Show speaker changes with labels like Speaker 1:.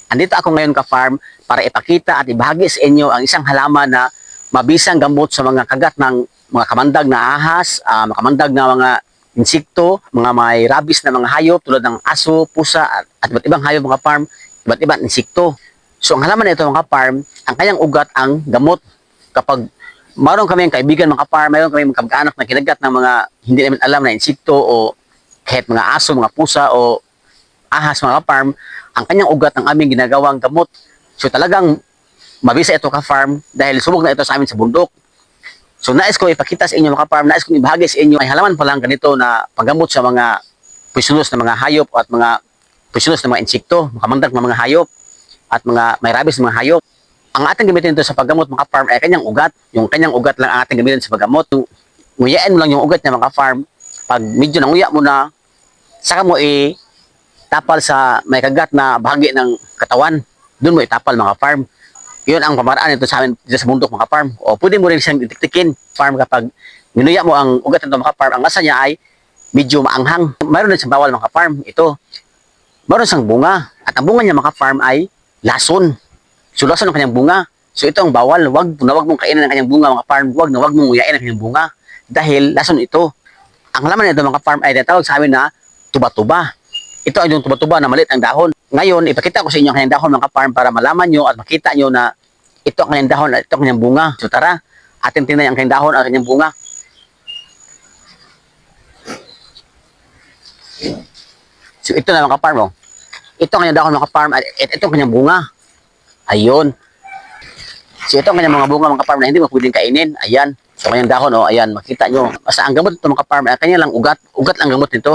Speaker 1: Andito ako ngayon ka-farm para ipakita at ibahagi sa inyo ang isang halaman na mabisang gamot sa mga kagat ng mga kamandag na ahas, kamandag na mga insekto, mga may rabies na mga hayop tulad ng aso, pusa at iba't ibang hayop mga farm, iba't ibang insekto. So ang halaman na ito mga farm, ang kanyang ugat ang gamot. Kapag mayroon kami kaibigan mga farm, mayroon kami mga kamag-anak na kinagat ng mga hindi namin alam na insekto o kahit mga aso, mga pusa o ahas mga farm, ang kanyang ugat ang aming ginagawang gamot. So talagang mabisa ito ka-farm dahil subok na ito sa amin sa bundok. So nais ko ipakita sa inyo mga farm, nais ko ibahagi sa inyo ay halaman pa lang ganito na panggamot sa mga poisonous na mga hayop at mga poisonous na mga insekto, makamandag na mga hayop at mga may rabies na mga hayop. Ang ating gamitin ito sa paggamot mga farm ay kanyang ugat. Yung kanyang ugat lang ang ating gamitin sa paggamot. Nguyain mo lang yung ugat niya mga farm. Pag medyo nanguya mo na, saka mo tapal sa may kagat na bahagi ng katawan. Doon mo itapal mga farm. Yun ang pamaraan nito sa amin dito sa bundok mga farm. O pwede mo rin siyang itiktikin farm kapag minuya mo ang ugat nito mga farm. Ang lasa niya ay medyo maanghang. Mayroon din siyang bawal mga farm. Ito. Mayroon siyang bunga. At ang bunga niya mga farm ay lason. So lason ang kanyang bunga. So ito ang bawal. Wag mong kainin ang kanyang bunga mga farm. Wag mong nguyain ang kanyang bunga. Dahil lason ito. Ang laman nito mga farm ay tinatawag sa amin na tuba-tuba. Ito ay yung tuba-tuba na maliit ang dahon. Ngayon, ipakita ko sa inyo ang kanyang dahon mga farm para malaman nyo at makita nyo na ito ang kanyang dahon at ito ang kanyang bunga. So tara, atin tingnan ang kanyang dahon at kanyang bunga. So ito na mga farm. Oh. Ito ang kanyang dahon mga farm at ito ang kanyang bunga. Ayun. So ito ang kanyang mga bunga mga farm na hindi mo pwedeng kainin. Ayan. So kanyang dahon, oh, ayan, makita nyo. Basta ang gamot ito mga farm ay kanya lang ugat. Ugat lang gamot nito.